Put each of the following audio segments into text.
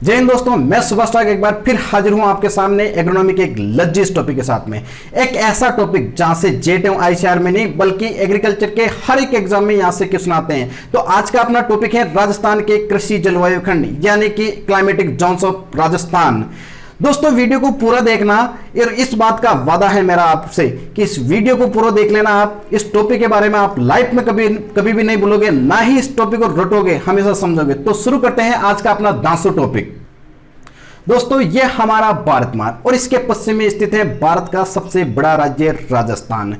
जय हिंद दोस्तों, मैं सुभाष ठाकुर एक बार फिर हाजिर हूं आपके सामने एग्रोनॉमी के एक लज्जिज टॉपिक के साथ में। एक ऐसा टॉपिक जहां से जेट एवं आईसीआर में नहीं बल्कि एग्रीकल्चर के हर एक एग्जाम में यहां से क्वेश्चन आते हैं। तो आज का अपना टॉपिक है राजस्थान के कृषि जलवायु खंड यानी कि क्लाइमेटिक जोन्स ऑफ राजस्थान। दोस्तों वीडियो को पूरा देखना और इस बात का वादा है मेरा आपसे कि इस वीडियो को पूरा देख लेना। आप इस टॉपिक के बारे में आप लाइफ में कभी भी नहीं भूलोगे, ना ही इस टॉपिक को रटोगे, हमेशा समझोगे। तो शुरू करते हैं आज का अपना दांसो टॉपिक। दोस्तों ये हमारा भारत मार्ग और इसके पश्चिम में स्थित है भारत का सबसे बड़ा राज्य राजस्थान।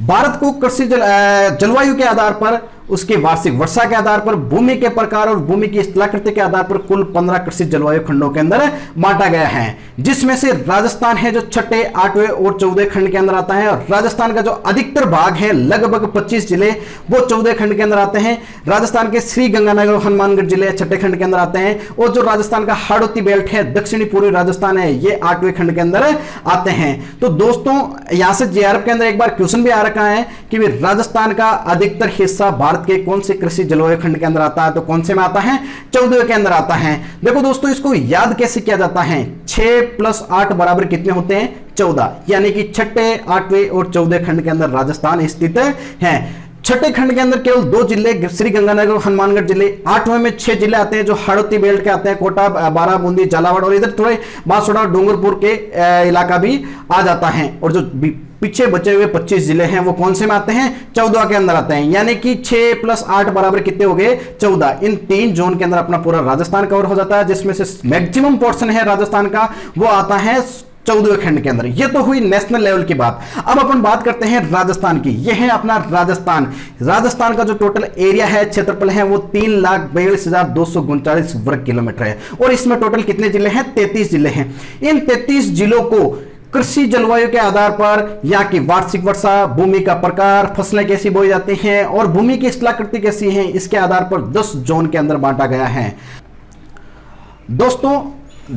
भारत को कृषि जलवायु के आधार पर, उसके वार्षिक वर्षा के आधार पर, भूमि के प्रकार और भूमि की स्थलाकृति के आधार पर कुल 15 कृषि जलवायु खंडों के अंदर बांटा गया है, जिसमें से राजस्थान है जो छठे, 8वें और 14वें खंड के अंदर आता है। और राजस्थान का जो अधिकतर भाग है लगभग 25 जिले वो 14वें खंड के अंदर आते हैं। राजस्थान के श्री गंगानगर और हनुमानगढ़ जिले छठे खंड के अंदर आते हैं। और जो राजस्थान का हाड़ौती बेल्ट है, दक्षिणी पूर्वी राजस्थान है, ये 8वें खंड के अंदर आते हैं। तो दोस्तों यहां से जेआरएफ के अंदर एक बार क्वेश्चन भी आ रखा है कि राजस्थान का अधिकतर हिस्सा भारत के कौन से कृषि जलवायु खंड के अंदर आता है, तो कौन से में आता है? 14वें के अंदर आता है। देखो दोस्तों इसको याद कैसे किया जाता है? 6 + 8 बराबर कितने होते हैं? 14, यानी कि छठे, 8वें और 14वें खंड के अंदर राजस्थान स्थित है। छठे खंड के अंदर केवल 2 जिले श्री गंगानगर और हनुमानगढ़ जिले, 8वें में 6 जिले आते हैं जो हाड़ौती बेल्ट के आते हैं, कोटा, बारा, बूंदी, झालावाड़ और इधर थोड़े बांसवाड़ा और डूंगरपुर के इलाका भी आ जाता है। और जो पीछे बचे हुए 25 जिले हैं वो कौन से में आते हैं? 14 के अंदर आते हैं, यानी कि 6 + 8 बराबर कितने हो गए? 14। इन 3 जोन के अंदर अपना पूरा राजस्थान कवर हो जाता है, जिसमें से मैक्सिमम पोर्शन है राजस्थान का वो आता है 14वें खंड के अंदर। ये तो हुई नेशनल लेवल की बात। अब अपन बात करते हैं राजस्थान की। यह है अपना राजस्थान। राजस्थान का जो टोटल एरिया है, क्षेत्रफल है, वो 3,42,239 वर्ग किलोमीटर है। और इसमें टोटल कितने जिले हैं? 33 जिले हैं। इन 33 जिलों को कृषि जलवायु के आधार पर, यहाँ की वार्षिक वर्षा, भूमि का प्रकार, फसलें कैसी बोई जाती हैं और भूमि की स्थलाकृति कैसी है, इसके आधार पर 10 जोन के अंदर बांटा गया है। दोस्तों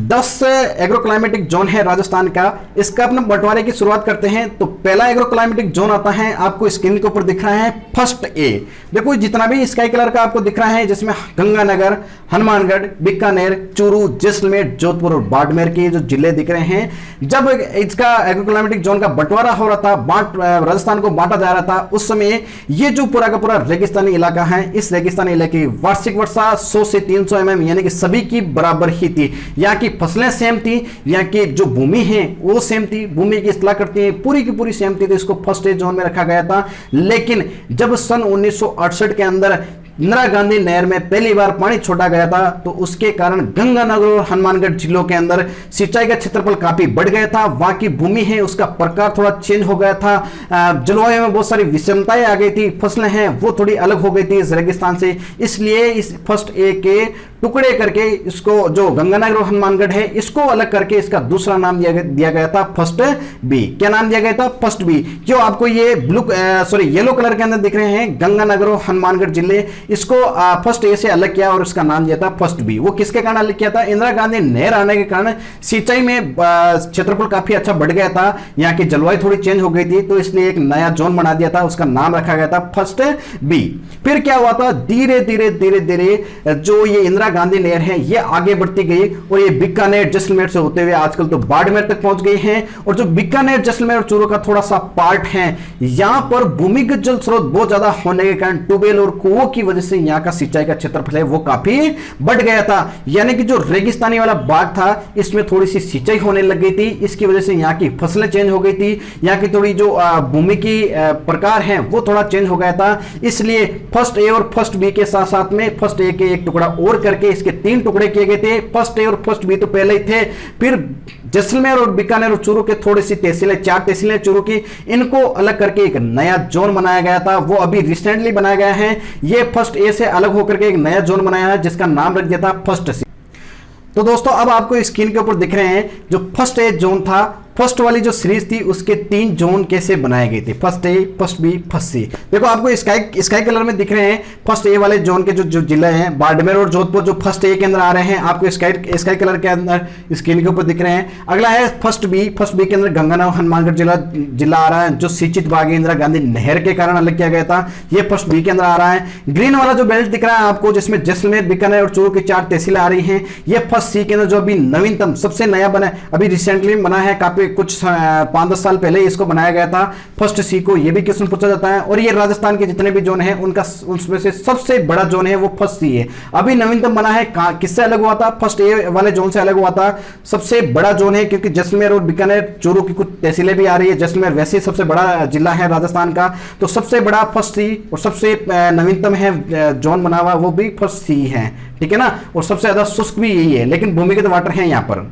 10 एग्रो क्लाइमेटिक जोन है राजस्थान का। इसका अपने बंटवारे की शुरुआत करते हैं। तो पहला एग्रो क्लाइमेटिक जोन आता है, आपको स्क्रीन के ऊपर दिख रहा है फर्स्ट ए। देखो जितना भी स्काई कलर का आपको दिख रहा है, जिसमें गंगानगर, हनुमानगढ़, बीकानेर, चूरू, जैसलमेर, जोधपुर और बाड़मेर के जो जिले दिख रहे हैं। जब इसका एग्रो क्लाइमेटिक जोन का बंटवारा हो रहा था, राजस्थान को बांटा जा रहा था, उस समय ये जो पूरा का पूरा रेगिस्तानी इलाका है, इस रेगिस्तानी इलाके की वार्षिक वर्षा 100 से 300 mm यानी कि सभी की बराबर ही थी। यहाँ की फसलें सेम थी, यहाँ की जो भूमि है वो सेम थी, भूमि की स्थलाकृति पूरी की पूरी सेम थी। तो इसको फर्स्ट ए जोन में रखा गया था। लेकिन जब सन 1968 के अंदर इंदिरा गांधी नहर में पहली बार पानी छोड़ा गया था, तो उसके कारण गंगानगर और हनुमानगढ़ जिलों के अंदर सिंचाई का क्षेत्रफल काफी बढ़ गया था। वहां की भूमि है उसका प्रकार थोड़ा चेंज हो गया था, जलवायु में बहुत सारी विषमताएं आ गई थी, फसलें हैं वो थोड़ी अलग हो गई थी इस रेगिस्तान से। इसलिए इस फर्स्ट ए के टुकड़े करके इसको, जो गंगानगर और हनुमानगढ़ है, इसको अलग करके इसका दूसरा नाम दिया गया था फर्स्ट बी। क्या नाम दिया गया था? First B. जो आपको ये येलो कलर के अंदर दिख रहे हैं गंगानगर और हनुमानगढ़ जिले, इसको फर्स्ट ए से अलग किया और इसका नाम दिया था फर्स्ट बी। वो किसके कारण अलग किया था? इंदिरा गांधी नहर आने के कारण सिंचाई में क्षेत्रफल काफी अच्छा बढ़ गया था, यहाँ की जलवायु थोड़ी चेंज हो गई थी, तो इसलिए एक नया जोन बना दिया था, उसका नाम रखा गया था फर्स्ट बी। फिर क्या हुआ था? धीरे धीरे जो ये इंदिरा गांधी नहर है ये आगे बढ़ती गई और ये बीकानेर, जैसलमेर से होते हुए आजकल तो बाड़मेर तक पहुंच गई है। और जो बीकानेर, जैसलमेर और चूरू का थोड़ा सा पार्ट है, यहां पर भूमिगत जल स्रोत बहुत ज्यादा होने के कारण ट्यूबवेल और कुओं की वजह से यहाँ का सिंचाई का क्षेत्रफल है वो काफी बढ़ गया था। यानी कि जो रेगिस्तानी वाला भाग था, इसमें थोड़ी सी सिंचाई होने लग गई थी। इसकी वजह से यहाँ की फसलें चेंज हो गई थी, यहाँ की थोड़ी जो भूमि की प्रकार है वो थोड़ा चेंज हो गया था। इसलिए फर्स्ट ए और फर्स्ट बी के साथ साथ में फर्स्ट ए के एक टुकड़ा और करके इसके 3 टुकड़े किए गए थे। फर्स्ट ए और फर्स्ट बी तो पहले ही थे। फिर जैसलमेर और बीकानेर और चूरू के थोड़ी सी तहसीलें, 4 तहसीलें चूरू की, इनको अलग करके एक नया जोन बनाया गया था। वो अभी रिसेंटली बनाया गया है। ये फर्स्ट ए से अलग होकर के एक नया जोन बनाया है जिसका नाम रख दिया था फर्स्ट सी। तो दोस्तों अब आपको स्क्रीन के ऊपर दिख रहे हैं जो फर्स्ट ए जोन था फर्स्ट वाली जो सीरीज थी उसके 3 जोन कैसे बनाए गए थे, first A, first B, first सी। देखो आपको स्काई कलर में दिख रहे हैं फर्स्ट ए वाले जोन के जो जिले हैं, बाड़मेर और जोधपुर जो फर्स्ट ए के अंदर आ रहे हैं, आपको स्काई कलर के अंदर स्क्रीन के ऊपर दिख रहे हैं। अगला है फर्स्ट बी के अंदर गंगानगर हनुमानगढ़ जिला आ रहा है, जो सिंचित बाग इंदिरा गांधी नहर के कारण अलग किया गया था, ये फर्स्ट बी के अंदर आ रहा है। ग्रीन वाला जो बेल्ट दिख रहा है आपको, जिसमें जैसलमेर, बीकानेर और चूरू की 4 तहसीलें आ रही हैं, ये फर्स्ट सी के अंदर जो अभी नवीनतम सबसे नया बना है, अभी रिसेंटली बना है, काफी कुछ 5-10 साल पहले इसको बनाया गया था फर्स्ट सी को, ये भी क्वेश्चन पूछा जाता है। और ये राजस्थान के जितने भी जोन है उनका उसमें से सबसे बड़ा जोन है वो फर्स्ट सी है, अभी नवीनतम बना है। किससे अलग हुआ था? फर्स्ट ए वाले जोन से अलग हुआ था, सबसे बड़ा जोन है, क्योंकि जैसलमेर और बीकानेर चूरू की कुछ तहसीलें भी आ रही है। जैसलमेर वैसे ही सबसे बड़ा जिला है राजस्थान का, तो सबसे बड़ा फर्स्ट सी और सबसे नवीनतम है जोन बना हुआ वो भी फर्स्ट सी है, ठीक है ना। और सबसे ज्यादा शुष्क भी यही है, लेकिन भूमिगत वाटर है यहाँ पर।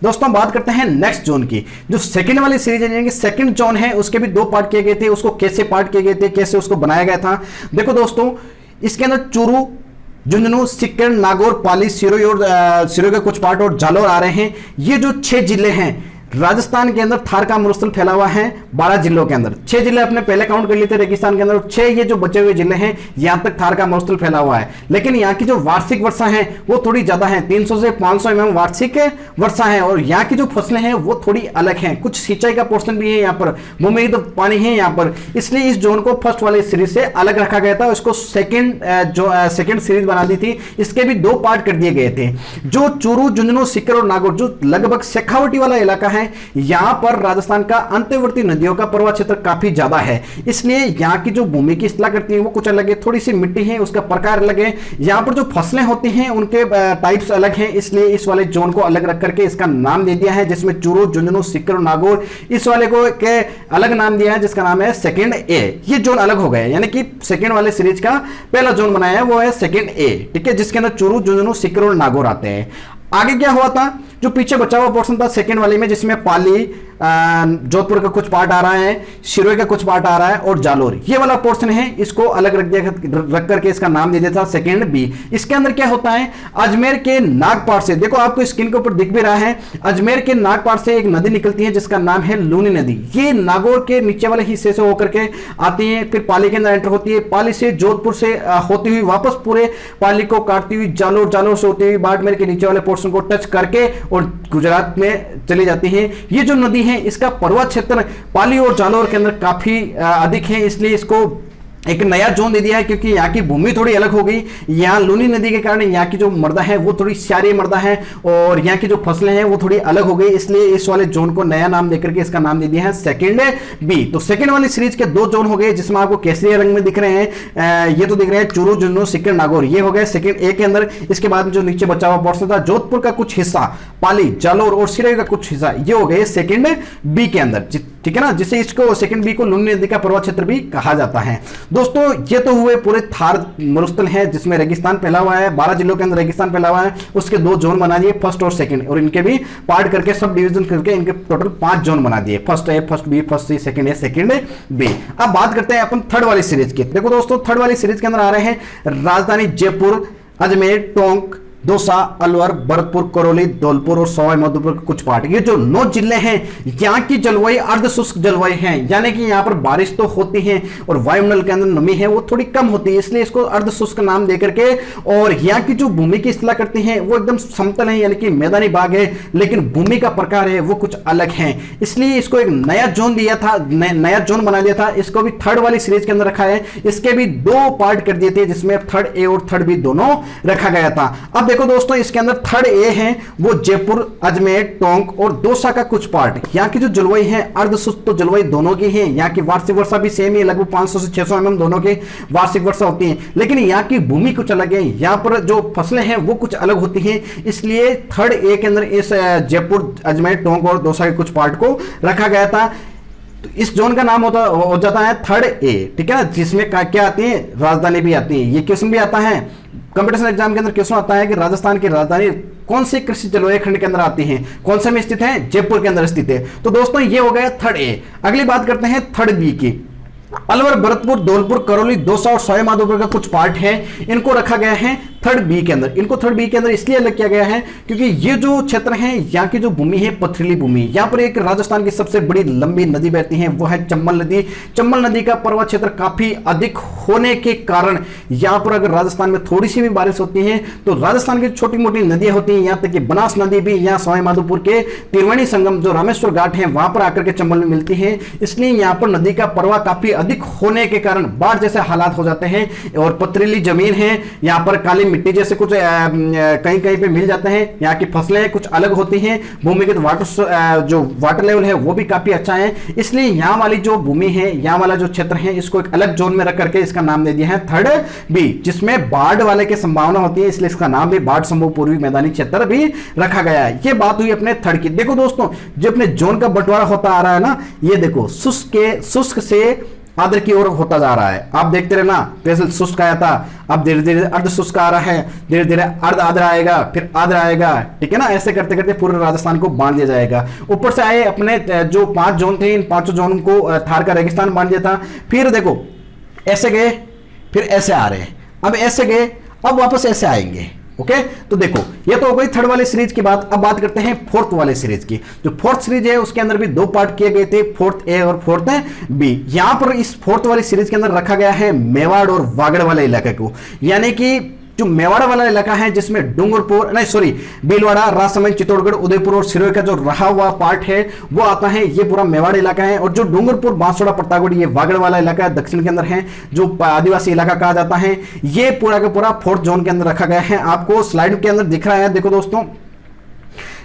दोस्तों बात करते हैं नेक्स्ट जोन की, जो सेकंड वाली सीरीज है, यानी कि सेकंड जोन है, उसके भी 2 पार्ट किए गए थे। उसको कैसे पार्ट किए गए थे, कैसे उसको बनाया गया था? देखो दोस्तों, इसके अंदर चूरू, झुंझुनू, सीकर, नागौर, पाली, सिरोही के कुछ पार्ट और जालौर आ रहे हैं। ये जो 6 जिले हैं राजस्थान के अंदर, थार का मरुस्थल फैला हुआ है 12 जिलों के अंदर। 6 जिले अपने पहले काउंट कर लिए थे रेगिस्तान के अंदर, 6 ये जो बचे हुए जिले हैं यहां तक थार का मरुस्थल फैला हुआ है। लेकिन यहाँ की जो वार्षिक वर्षा है वो थोड़ी ज्यादा है, 300 से 500 mm वार्षिक वर्षा है। और यहाँ की जो फसलें हैं वो थोड़ी अलग हैं, कुछ सिंचाई का पोर्शन भी है यहाँ पर, भूमि तो पानी है यहाँ पर, इसलिए इस जोन को फर्स्ट वाली सीरीज से अलग रखा गया था। उसको सेकेंड सीरीज बना दी थी। इसके भी 2 पार्ट कर दिए गए थे। जो चूरू, झुंझुनू, सीकर और नागौर जो लगभग शेखावटी वाला इलाका है, यहां पर राजस्थान का अंतर्वर्ती नदियों का प्रवाह क्षेत्र काफी ज्यादा है, इसलिए यहां की जो भूमि की स्थिति करती है वो कुछ अलग है, थोड़ी सी मिट्टी है, उसका प्रकार अलग है। यहां पर जो फसलें होती हैं उनके टाइप्स अलग हैं, इसलिए इस वाले जोन को अलग रख करके इसका नाम दे दिया है, जिसमें चूरू, झुंझुनू, सीकर और नागौर इस वाले को के अलग नाम दिया है, जिसका नाम है सेकंड ए। ये जोन अलग हो गए, यानी कि सेकंड वाले सीरीज का पहला जोन बनाया है वो है सेकंड ए, ठीक है, जिसके अंदर चूरू, झुंझुनू, सीकर और नागौर आते हैं। आगे क्या हुआ था, जो पीछे बचा हुआ पोर्शन था सेकंड वाले में, जिसमें पाली, जोधपुर का कुछ पार्ट आ रहा है, सिरोही का कुछ पार्ट आ रहा है और जालोर, ये वाला पोर्शन है, इसको अलग रख करके इसका नाम दे दिया था सेकंड बी। इसके अंदर क्या होता है, अजमेर के नागपाड़ से, देखो आपको स्क्रीन के ऊपर दिख भी रहा है, अजमेर के नागपाड़ से एक नदी निकलती है जिसका नाम है लूनी नदी। ये नागौर के नीचे वाले हिस्से से होकर के आती है, फिर पाली के अंदर एंटर होती है, पाली से जोधपुर से होती हुई वापस पूरे पाली को काटती हुई जालोर से होती हुई बाड़मेर के नीचे वाले पोर्शन को टच करके और गुजरात में चली जाती है। ये जो नदी है इसका पर्वत क्षेत्र पाली और जालोर के अंदर काफी अधिक है, इसलिए इसको एक नया जोन दे दिया है, क्योंकि यहाँ की भूमि थोड़ी अलग हो गई। यहाँ लूनी नदी के कारण यहाँ की जो मृदा है वो थोड़ी क्षारीय मृदा है और यहाँ की जो फसलें हैं वो थोड़ी अलग हो गई, इसलिए इस वाले जोन को नया नाम देकर के इसका नाम दे दिया है सेकंड बी। तो सेकंड वाली सीरीज के 2 जोन हो गए, जिसमें आपको केसरिया रंग में दिख रहे हैं, ये तो दिख रहे हैं चूरू, झुंझुनू, सीकर, नागौर, ये हो गए सेकंड ए के अंदर। इसके बाद जो नीचे बचा हुआ पोर्शन था जोधपुर का कुछ हिस्सा, पाली, जालोर और सिरोही का कुछ हिस्सा, ये हो गए सेकंड बी के अंदर, ठीक है ना, जिसे इसको सेकंड बी को लूनी नदी का पर्वत क्षेत्र भी कहा जाता है। दोस्तों ये तो हुए पूरे थार मरुस्थल है जिसमें रेगिस्तान फैला हुआ है, 12 जिलों के अंदर रेगिस्तान फैला हुआ है, उसके 2 जोन बना दिए, फर्स्ट और सेकंड, और इनके भी पार्ट करके सब डिवीजन करके इनके टोटल 5 जोन बना दिए, first A, first B, first C, second A, second B. अब बात करते हैं अपन थर्ड वाली सीरीज की। देखो दोस्तों, थर्ड वाली सीरीज के अंदर आ रहे हैं राजधानी जयपुर, अजमेर, टोंक, दौसा, अलवर, भरतपुर, करौली, धौलपुर और सवाई माधोपुर के कुछ पार्ट। ये जो 9 जिले हैं यहाँ की जलवायु अर्ध शुष्क जलवायु है, यानी कि यहाँ पर बारिश तो होती है और वायुमंडल के अंदर नमी है वो थोड़ी कम होती है, इसलिए इसको अर्ध शुष्क नाम देकर के। और यहाँ की जो भूमि की स्थिति करती है वो एकदम समतल है, यानी कि मैदानी भाग है, लेकिन भूमि का प्रकार है वो कुछ अलग है, इसलिए इसको एक नया जोन दिया था, नया जोन बना दिया था। इसको भी थर्ड वाली सीरीज के अंदर रखा है, इसके भी 2 पार्ट कर दिए थे, जिसमें थर्ड ए और थर्ड बी दोनों रखा गया था। अब देखो दोस्तों, इसके अंदर थर्ड ए है वो जयपुर, अजमेर, टोंक और दौसा का कुछ पार्ट। यहाँ की जो जलवायु है अर्धशुष्क तो जलवायु दोनों की है, यहाँ की वार्षिक वर्षा भी सेम ही, लगभग 500 से 600 mm दोनों की वार्षिक वर्षा होती है, लेकिन यहाँ की भूमि कुछ अलग है, यहाँ पर जो फसलें हैं वो कुछ अलग होती हैं, इसलिए थर्ड ए के अंदर इस जयपुर, अजमेर, टोंक और दौसा के कुछ पार्ट को रखा गया था। तो इस जोन का नाम हो जाता है थर्ड ए, ठीक है ना, जिसमें क्या आती है, राजधानी भी आती है। ये क्वेश्चन भी आता है कंपटीशन एग्जाम के अंदर, क्वेश्चन आता है कि राजस्थान की राजधानी कौन से कृषि जलवायु खंड के अंदर आती है, कौन से में स्थित है, जयपुर के अंदर स्थित है। तो दोस्तों ये हो गया थर्ड ए। अगली बात करते हैं थर्ड बी की। अलवर, भरतपुर, धौलपुर, करौली, दौसा और सवाई माधोपुर का कुछ पार्ट है, इनको रखा गया है थर्ड बी के अंदर। इनको थर्ड बी के अंदर इसलिए अलग किया गया है क्योंकि ये जो क्षेत्र है, यहाँ की जो भूमि है पथरीली भूमि, यहाँ पर एक राजस्थान की सबसे बड़ी लंबी नदी बहती है, वो है चंबल नदी। चंबल नदी का पर्वत क्षेत्र काफी अधिक होने के कारण यहाँ पर अगर राजस्थान में थोड़ी सी भी बारिश होती है तो राजस्थान की छोटी मोटी नदियां होती हैं, यहाँ तक कि बनास नदी भी यहाँ सवाई माधोपुर के त्रिवेणी संगम जो रामेश्वर घाट है वहां पर आकर के चंबल में मिलती है। इसलिए यहाँ पर नदी का प्रवाह काफी अधिक होने के कारण बाढ़ जैसे हालात हो जाते हैं और पथरीली जमीन है, यहाँ पर काली मिट्टी जैसे कुछ कहीं कहीं पे मिल जाते हैं। यहाँ की फसलें कुछ अलग होती हैं, भूमिगत वाटर जो वाटर लेवल है वो भी काफी अच्छा है। इसलिए यहाँ वाली जो भूमि है, यहाँ वाला जो क्षेत्र है, इसको एक अलग जोन में रख करके इसका नाम दे दिया है थर्ड बी, जिसमें बाढ़ वाले की संभावना होती है, इसलिए इसका नाम भी बाढ़ संभव पूर्वी मैदानी क्षेत्र भी रखा गया है। ये बात हुई अपने थर्ड की। देखो दोस्तों, जो अपने जोन का बंटवारा होता आ रहा है ना, ये देखो शुष्क से आर्द्र की ओर होता जा रहा है। आप देखते रहे ना, पहले शुष्क आया था, अब धीरे धीरे अर्ध शुष्क आ रहा है, धीरे धीरे अर्ध आर्द्र आएगा, फिर आर्द्र आएगा, ठीक है ना। ऐसे करते करते पूरे राजस्थान को बांध दिया जाएगा। ऊपर से आए अपने जो 5 जोन थे, इन 5 जोन को थार का रेगिस्तान बांध दिया था। फिर देखो ऐसे गए, फिर ऐसे आ रहे हैं, अब ऐसे गए, अब वापस ऐसे आएंगे। ओके, तो देखो ये तो हो गई थर्ड वाली सीरीज की बात। अब बात करते हैं फोर्थ वाले सीरीज की। जो फोर्थ सीरीज है उसके अंदर भी 2 पार्ट किए गए थे, फोर्थ ए और फोर्थ बी। यहां पर इस फोर्थ वाली सीरीज के अंदर रखा गया है मेवाड़ और वागड़ वाले इलाके को, यानी कि जो मेवाड़ वाला इलाका है जिसमें डूंगरपुर भीलवाड़ा, राजसमंद, चित्तौड़गढ़, उदयपुर और सिरोही का जो रहा हुआ पार्ट है वो आता है, ये पूरा मेवाड़ इलाका है। और जो डूंगरपुर, बांसवाड़ा, प्रतापगढ़ ये वागड़ वाला इलाका है, दक्षिण के अंदर है, जो आदिवासी इलाका कहा जाता है। ये पूरा का पूरा फोर्थ जोन के अंदर रखा गया है। आपको स्लाइड के अंदर दिख रहा है, देखो दोस्तों,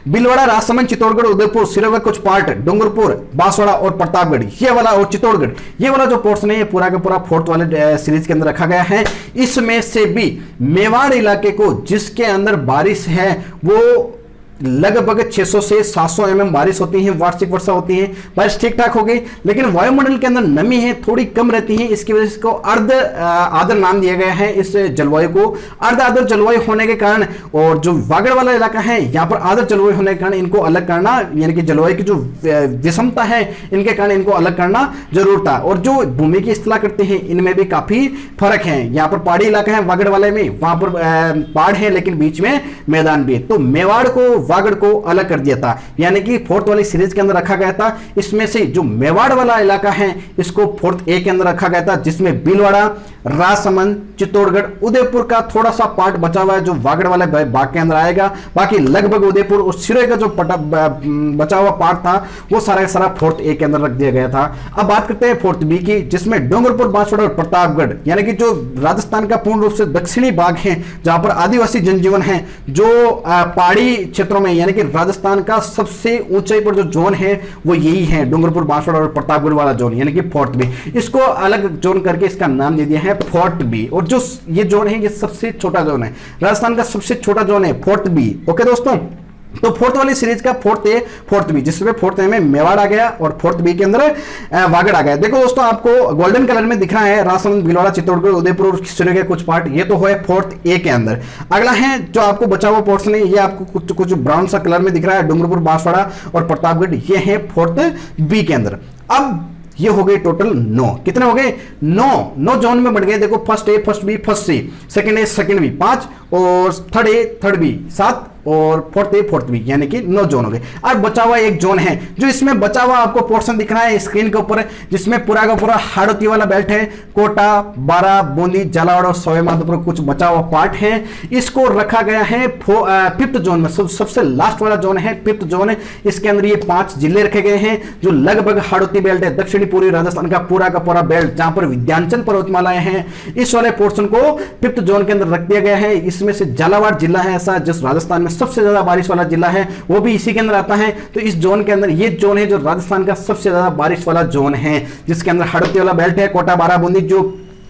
भीलवाड़ा, राजसमंद, चित्तौड़गढ़, उदयपुर, सिरोही कुछ पार्ट, डूंगरपुर, बांसवाड़ा और प्रतापगढ़ ये वाला, और चित्तौड़गढ़ ये वाला जो पोर्शन है ये पूरा का पूरा फोर्थ वाले सीरीज के अंदर रखा गया है। इसमें से भी मेवाड़ इलाके को, जिसके अंदर बारिश है वो लगभग 600 से 700 mm बारिश होती है, वार्षिक वर्षा होती है, बारिश ठीक ठाक हो गई, लेकिन वायुमंडल के अंदर नमी है थोड़ी कम रहती है, इसकी वजह से इसको अर्ध आर्द्र नाम दिया गया है इस जलवायु को। अर्ध आर्द्र जलवायु होने के कारण, और जो वागड़ वाला इलाका है यहाँ पर आर्द्र जलवायु होने के कारण इनको अलग करना, यानी कि जलवायु की जो विषमता है इनके कारण इनको अलग करना जरूर था। और जो भूमि की स्थला करते हैं इनमें भी काफी फर्क है। यहाँ पर पहाड़ी इलाका है वागड़ वाले में, वहां पर पहाड़ है लेकिन बीच में मैदान भी है। तो मेवाड़ को, वागड़ को अलग कर दिया था, यानी कि फोर्थ वाली सीरीज के अंदर रखा गया था। इसमें से जो मेवाड़ वाला इलाका है इसको फोर्थ ए के अंदर रखा गया था, जिसमें भीलवाड़ा, राजसमंद, चित्तौड़गढ़, उदयपुर का थोड़ा सा पार्ट बचा हुआ है जो वागड़ वाले भाग के अंदर आएगा। बाकी लगभग उदयपुर और सिरोही का जो बचा हुआ पार्ट था वो सारा सारा फोर्थ ए के अंदर रख दिया गया था। अब बात करते हैं फोर्थ बी की, जिसमें डूंगरपुर, बांसवाड़ा और प्रतापगढ़, यानी कि जो राजस्थान का पूर्ण रूप से दक्षिणी भाग है जहां पर आदिवासी जनजीवन है, जो पहाड़ी क्षेत्रों में, यानी कि राजस्थान का सबसे ऊंचाई पर जो जोन है वो यही है, डूंगरपुर, बांसवाड़ा और प्रतापगढ़ वाला जोन, यानी कि फोर्थ बी। इसको अलग जोन करके इसका नाम दे दिया है फोर्थ बी। और जो ये जोन है ये सबसे छोटा जोन है, राजस्थान का सबसे छोटा जोन है फोर्थ बी। ओके दोस्तों, तो फोर्थ वाली सीरीज का फोर्थ ए, फोर्थ बी, जिसमें फोर्थ ए में मेवाड़ आ गया और फोर्थ बी के अंदर वागड़ आ गया। देखो दोस्तों, आपको गोल्डन कलर में दिख रहा है राजसमंद, भीलवाड़ा, चित्तौड़गढ़, उदयपुर और सिरोही के कुछ पार्ट, ये तो है फोर्थ ए के अंदर। अगला है जो आपको बचा हुआ पोर्शन है, ये आपको कुछ ब्राउन सा कलर में दिख रहा है, डूंगरपुर, बांसवाड़ा और प्रतापगढ़, ये है फोर्थ बी के अंदर। अब ये हो गए टोटल 9, कितने हो गए? 9 जोन में बढ़ गए। देखो, first A, first B, first C, second A, second B 5, और थर्ड ए, थर्ड बी 7, और फोर्थ ए, फोर्थ बी, यानी कि 9 जोन हो गए। अब बचा हुआ एक जोन है, जो इसमें बचा हुआ आपको पोर्शन दिख रहा है स्क्रीन के ऊपर, जिसमें पूरा का पूरा हाड़ौती वाला बेल्ट है, कोटा, बारा, बूंदी, झालावाड़ और सवाई माधोपुर कुछ बचा हुआ पार्ट है। इसको रखा गया है फिफ्थ जोन में, सबसे लास्ट वाला जोन है फिफ्थ जोन है। इसके अंदर ये 5 जिले रखे गए हैं जो लगभग हाड़ौती बेल्ट है, दक्षिणी पूर्वी राजस्थान का पूरा बेल्ट, जहां पर विंध्याचल पर्वतमालाएं हैं। इस वाले पोर्शन को फिफ्थ जोन के अंदर रख दिया गया है। इसमें से झालावाड़ जिला है ऐसा, जिस राजस्थान में सबसे ज्यादा बारिश वाला जिला है, वो भी इसी के अंदर आता है। तो इस जोन के अंदर ये जोन है जो राजस्थान का सबसे ज्यादा बारिश वाला जोन है, जिसके अंदर हाड़ौती वाला बेल्ट है, कोटा, बारा, बूंदी, जो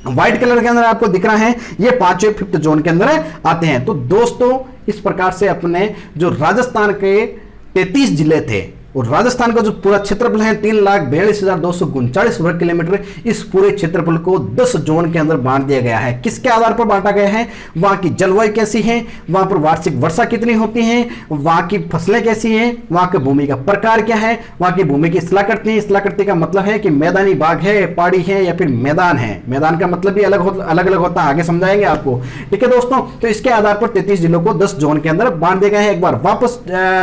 व्हाइट कलर के अंदर आपको दिख रहा है, ये 5वें फिफ्थ जोन के अंदर आते हैं। तो दोस्तों, इस प्रकार से अपने जो राजस्थान के 33 जिले थे और राजस्थान का जो पूरा क्षेत्रफल है 3,42,239 वर्ग किलोमीटर, इस पूरे क्षेत्रफल को 10 जोन के अंदर बांट दिया गया है। किसके आधार पर बांटा गया है? वहां की जलवायु कैसी है, वहां पर वार्षिक वर्षा कितनी होती है, वहां की फसलें कैसी हैं, वहां की भूमि का प्रकार क्या है, वहां की भूमि की स्थलाकृति। स्थलाकृति का मतलब है कि मैदानी भाग है, पहाड़ी है या फिर मैदान है। मैदान का मतलब भी अलग अलग होता है, आगे समझाएंगे आपको। ठीक है दोस्तों, तो इसके आधार पर 33 जिलों को 10 जोन के अंदर बांट दिया गया है। एक बार वापस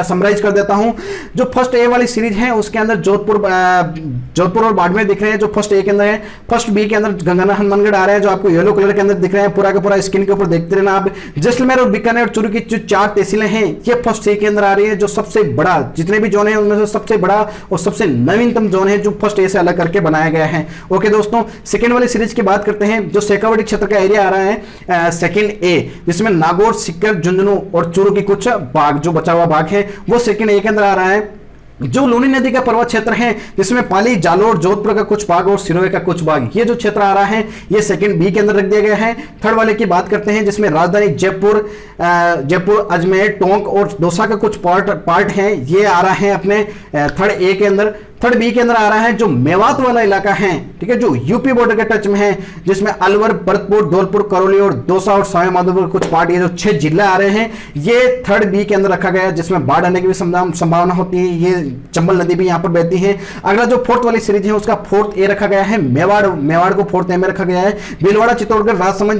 समराइज कर देता हूं। जो फर्स्ट ए वाली सीरीज है उसके अंदर जोधपुर और बाड़मेर दिख रहे हैं, जो फर्स्ट ए के अंदर है। फर्स्ट बी के अंदर गंगाना हनुमानगढ़ आ रहा है, जो आपको येलो कलर के अंदर दिख रहे हैं, पूरा का पूरा स्क्रीन के ऊपर देखते रहना आप। जैसलमेर और बीकानेर और चूरू की जो 4 तहसीलें हैं ये फर्स्ट सी के अंदर आ रही है। जो सबसे बड़ा, जितने भी जोन है उनमें से सबसे बड़ा और सबसे नवीनतम जोन है जो फर्स्ट ए से अलग करके बनाया गया है। ओके दोस्तों, सेकंड वाली सीरीज की बात करते हैं। जो शेखावाटी क्षेत्र का एरिया आ रहा है सेकंड ए, जिसमें नागौर, सीकर, झुंझुनू और चूरू की कुछ भाग, जो बचा हुआ भाग है वो सेकंड ए के अंदर आ रहा है। जो लूनी नदी का पर्वत क्षेत्र है जिसमें पाली, जालोर, जोधपुर का कुछ भाग और सिरोही का कुछ भाग, ये जो क्षेत्र आ रहा है ये सेकंड बी के अंदर रख दिया गया है। थर्ड वाले की बात करते हैं जिसमें राजधानी जयपुर, अजमेर, टोंक और दौसा का कुछ पार्ट हैं, ये आ रहा है अपने थर्ड ए के अंदर। थर्ड बी के अंदर आ रहा है जो मेवात वाला इलाका है, ठीक है, जो यूपी बॉर्डर के टच में है, जिसमें अलवर, भरतपुर, धौलपुर, करौली और दौसा और सवाई माधोपुर कुछ पार्ट, ये जो 6 जिले आ रहे हैं ये थर्ड बी के अंदर रखा गया है, जिसमें बाढ़ आने की भी संभावना होती है। ये चंबल नदी भी यहाँ पर बहती है। अगला जो फोर्थ वाली सीरीज है उसका फोर्थ ए रखा गया है, मेवाड़ को फोर्थ ए में रखा गया है। भीलवाड़ा, चित्तौड़गढ़, राजसमंद,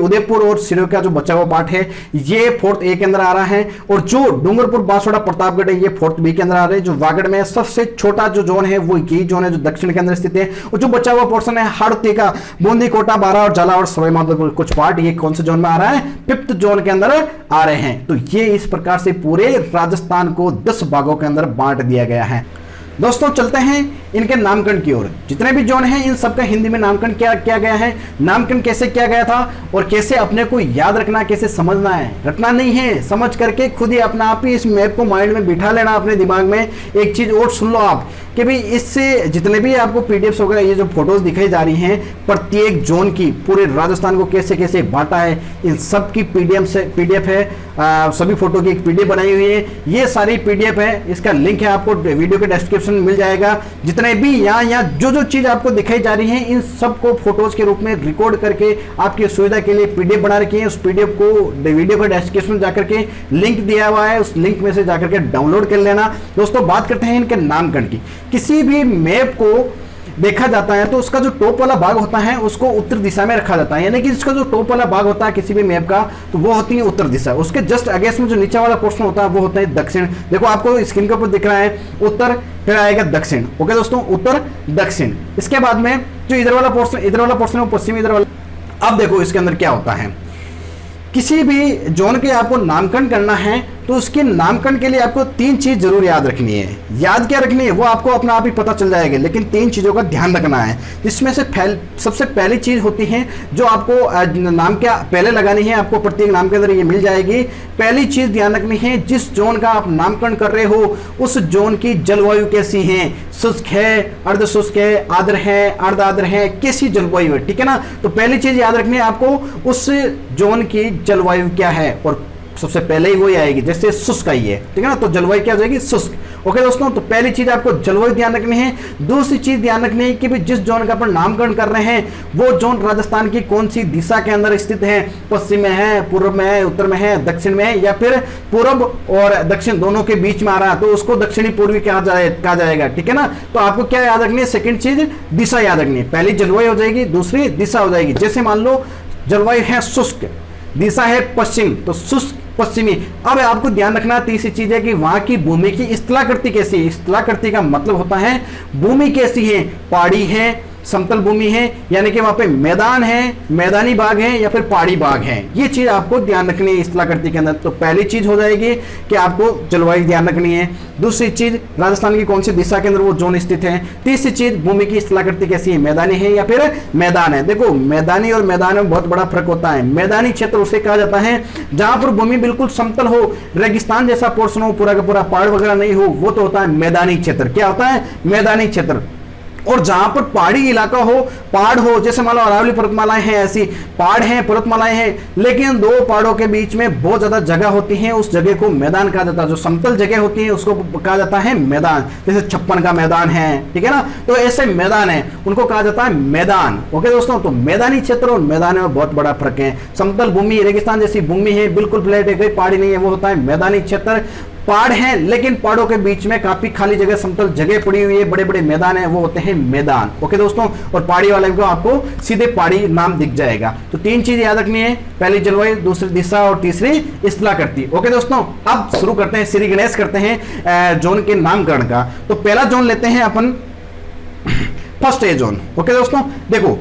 उदयपुर और सिरोही का जो बचा हुआ पार्ट है ये फोर्थ ए के अंदर आ रहा है। और जो डूंगरपुर, बांसवाड़ा, प्रतापगढ़ है ये फोर्थ बी के अंदर आ रहे हैं। जो वागड़ में सबसे छोटा जो जोन है वो यही जोन है जो दक्षिण के अंदर स्थित है। और जो बचा हुआ पोर्शन है हाड़ौती का, बूंदी, कोटा, बारा और झालावाड़, सवाई माधोपुर कुछ पार्ट, ये कौन से जोन में आ रहा है? फिफ्थ जोन के अंदर आ रहे हैं। तो ये इस प्रकार से पूरे राजस्थान को 10 भागों के अंदर बांट दिया गया है। दोस्तों चलते हैं इनके नामकरण की ओर। जितने भी जोन हैं इन सबका हिंदी में नामकरण किया गया है। नामकरण कैसे किया गया था और कैसे अपने को याद रखना, कैसे समझना है, रटना नहीं है, समझ करके खुद ही अपना आप ही इस मैप को माइंड में बिठा लेना अपने दिमाग में। एक चीज और सुन लो आप कि भाई इससे जितने भी आपको पीडीएफ वगैरह ये जो फोटोज दिखाई जा रही हैं प्रत्येक जोन की, पूरे राजस्थान को कैसे कैसे बांटा है, इन सब की पीडीएफ है। सभी फोटो की एक पीडीएफ बनाई हुई है। ये सारी पीडीएफ है, इसका लिंक है आपको वीडियो के डिस्क्रिप्शन में मिल जाएगा। जितने भी यहाँ जो चीज आपको दिखाई जा रही है इन सबको फोटोज के रूप में रिकॉर्ड करके आपकी सुविधा के लिए पीडीएफ बना रखी है। उस पीडीएफ को वीडियो के डिस्क्रिप्शन में जाकर के लिंक दिया हुआ है, उस लिंक में से जाकर के डाउनलोड कर लेना। दोस्तों बात करते हैं इनके नामकरण की। किसी भी मैप को देखा जाता है तो उसका जो टॉप वाला भाग होता है उसको उत्तर दिशा में रखा जाता है, यानी कि इसका जो टॉप वाला भाग होता है किसी भी मैप का तो वो होती है उत्तर दिशा। उसके जस्ट अगेंस्ट में जो नीचे वाला पोर्शन होता है वो होता है दक्षिण। देखो आपको स्क्रीन के ऊपर दिख रहा है उत्तर, फिर आएगा दक्षिण। ओके दोस्तों, उत्तर दक्षिण। इसके बाद में जो इधर वाला पोर्शन है वो पश्चिम, इधर वाला। अब देखो इसके अंदर क्या होता है। किसी भी जोन के आपको नामकरण करना है तो उसके नामकरण के लिए आपको 3 चीज जरूर याद रखनी है। याद क्या रखनी है वो आपको अपना आप ही पता चल जाएगा, लेकिन 3 चीजों का ध्यान रखना है। जिसमें से सबसे पहली चीज होती है जो आपको नाम क्या पहले लगानी है, आपको प्रत्येक नाम के अंदर ये मिल जाएगी। पहली चीज ध्यान रखनी है, जिस जोन का आप नामकरण कर रहे हो उस जोन की जलवायु कैसी है, शुष्क है, अर्ध शुष्क है, आर्द्र है, अर्ध आर्द्र है, कैसी जलवायु है, ठीक है ना। तो पहली चीज याद रखनी है आपको उस जोन की जलवायु क्या है, और सबसे पहले ही वही आएगी, जैसे शुष्क आई है, ठीक है ना, तो जलवायु क्या हो जाएगी? शुष्क। ओके दोस्तों, तो पहली चीज आपको जलवायु ध्यान रखनी है। दूसरी चीज ध्यान रखनी है कि भी जिस जोन का अपन नामकरण कर रहे हैं वो जोन राजस्थान की कौन सी दिशा के अंदर स्थित है, पश्चिम में है, पूर्व में है, उत्तर में है, दक्षिण में है, या फिर पूर्व और दक्षिण दोनों के बीच में आ रहा है तो उसको दक्षिणी पूर्वी कहा जाएगा, ठीक है ना। तो आपको क्या याद रखनी है? सेकेंड चीज दिशा याद रखनी है। पहली जलवायु हो जाएगी, दूसरी दिशा हो जाएगी। जैसे मान लो जलवायु है शुष्क, दिशा है पश्चिम, तो शुष्क पश्चिमी। अब आपको ध्यान रखना तीसरी चीज है कि वहां की भूमि की स्थलाकृति कैसी है। स्थलाकृति का मतलब होता है भूमि कैसी है, पहाड़ी है, समतल भूमि है, यानी कि वहां पे मैदान है, मैदानी भाग है, या फिर पहाड़ी भाग है। ये चीज आपको ध्यान रखनी है स्थलाकृति के अंदर। तो पहली चीज हो जाएगी कि आपको जलवायु ध्यान रखनी है। दूसरी चीज राजस्थान की कौन सी दिशा के अंदर वो जोन स्थित है। तीसरी चीज भूमि की स्थलाकृति कैसी है, मैदानी है या फिर मैदान है। देखो मैदानी और मैदान में बहुत बड़ा फर्क होता है। मैदानी क्षेत्र उसे कहा जाता है जहां पर भूमि बिल्कुल समतल हो, रेगिस्तान जैसा पोर्शन हो, पूरा का पूरा पहाड़ वगैरह नहीं हो, वो तो होता है मैदानी क्षेत्र। क्या होता है? मैदानी क्षेत्र। और जहां पर पहाड़ी इलाका हो, पहाड़ हो, जैसे मान लो अरावली पर्वतमालाएं हैं, ऐसी पहाड़ हैं, पर्वतमालाएं हैं, लेकिन दो पहाड़ों के बीच में बहुत ज्यादा जगह होती है, उस जगह को मैदान कहा जाता है। जो समतल जगह होती है उसको कहा जाता है मैदान, जैसे 56 का मैदान है, ठीक है ना। तो ऐसे मैदान है, उनको कहा जाता है मैदान। ओके दोस्तों, तो मैदानी क्षेत्र और मैदान में बहुत बड़ा फर्क है। समतल भूमि, रेगिस्तान जैसी भूमि है, बिल्कुल फ्लैट है, कोई पहाड़ी नहीं है, वो होता है मैदानी क्षेत्र। पहाड़ हैं लेकिन पहाड़ों के बीच में काफी खाली जगह, समतल जगह पड़ी हुई है, बड़े बड़े मैदान है, वो होते हैं मैदान। ओके दोस्तों, और पहाड़ी वाले को आपको सीधे पहाड़ी नाम दिख जाएगा। तो तीन चीज याद रखनी है, पहली जलवायु, दूसरी दिशा और तीसरी स्थलाकृति। ओके दोस्तों, अब शुरू करते हैं, श्री गणेश करते हैं जोन के नामकरण का। तो पहला जोन लेते हैं अपन, फर्स्ट ए जोन। ओके दोस्तों, देखो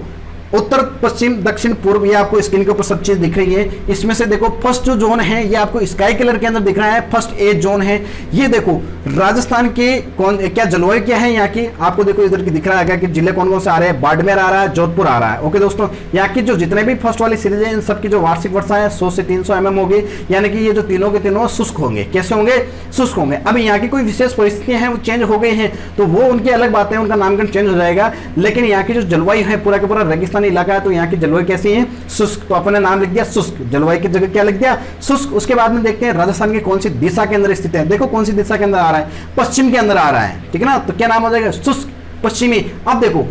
उत्तर, पश्चिम, दक्षिण, पूर्व, ये आपको स्क्रीन के ऊपर सब चीज दिख रही है। इसमें से देखो फर्स्ट जो जोन है ये आपको स्काई कलर के अंदर दिख रहा है, फर्स्ट ए जोन है। ये देखो राजस्थान के कौन क्या जलवायु क्या है यहाँ की, आपको देखो इधर की दिख रहा है कि जिले कौन कौन से आ रहे हैं, बाड़मेर आ रहा है, जोधपुर आ रहा है। ओके दोस्तों, यहाँ की जो जितने भी फर्स्ट वाली सीरीज है इन सबकी जो वार्षिक वर्षा है 100 से 300 mm होगी, यानी कि ये जो तीनों के तीनों शुष्क होंगे। कैसे होंगे? शुष्क होंगे। अब यहाँ की कोई विशेष परिस्थितियां हैं वो चेंज हो गई हैं, तो वो उनकी अलग बातें, उनका नामकरण चेंज हो जाएगा। लेकिन यहाँ की जो जलवायु है पूरा का पूरा रेगिस्तानी इलाका है, तो यहाँ की जलवायु कैसी है? शुष्क। तो अपने नाम लिख दिया शुष्क, जलवायु की जगह क्या लिख दिया? शुष्क। उसके बाद में देखते हैं राजस्थान की कौन सी दिशा के अंदर स्थित है। देखो कौन सी दिशा के अंदर आ रहा है, पश्चिम के अंदर आ रहा है, ठीक है ना। तो क्या नाम हो जाएगा? शुष्क पश्चिमी। अब देखो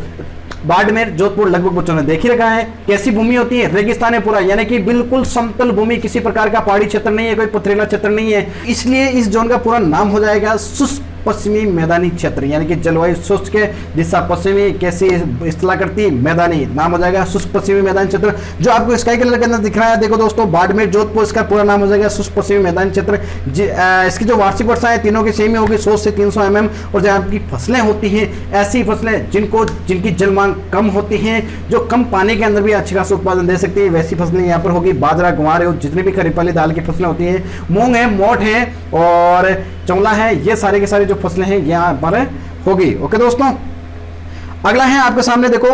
बाड़मेर, जोधपुर लगभग बच्चों ने देख ही रखा है, कैसी भूमि होती है? रेगिस्तान है पूरा, यानी कि बिल्कुल समतल भूमि, किसी प्रकार का पहाड़ी क्षेत्र नहीं है, कोई पथरीला क्षेत्र नहीं है। इसलिए इस जोन का पूरा नाम हो जाएगा शुष्क पश्चिमी मैदानी क्षेत्र, यानी कि जलवायु शुष्क है, दिशा पश्चिमी, कैसी स्थलाकृति मैदानी, नाम हो जाएगा शुष्क पश्चिमी मैदानी क्षेत्र। जो आपको स्काई कलर के अंदर दिख रहा है, देखो दोस्तों बाड़मेर, जोधपुर, इसका पूरा नाम हो जाएगा शुष्क पश्चिमी मैदानी क्षेत्र। इसकी जो वार्षिक वर्षा है तीनों की सेम ही होगी, 100 से 300 mm। और जो आपकी फसलें होती हैं, ऐसी फसलें जिनकी जल मांग कम होती है, जो कम पानी के अंदर भी अच्छी खासा उत्पादन दे सकती है, वैसी फसलें यहाँ पर होगी। बाजरा, ग्वार और जितनी भी खरीफ वाली दाल की फसलें होती है, मूंग है, मोठ है और चौला है, ये सारे के सारे जो फसलें हैं यहाँ पर होगी। ओके दोस्तों, अगला है आपके सामने, देखो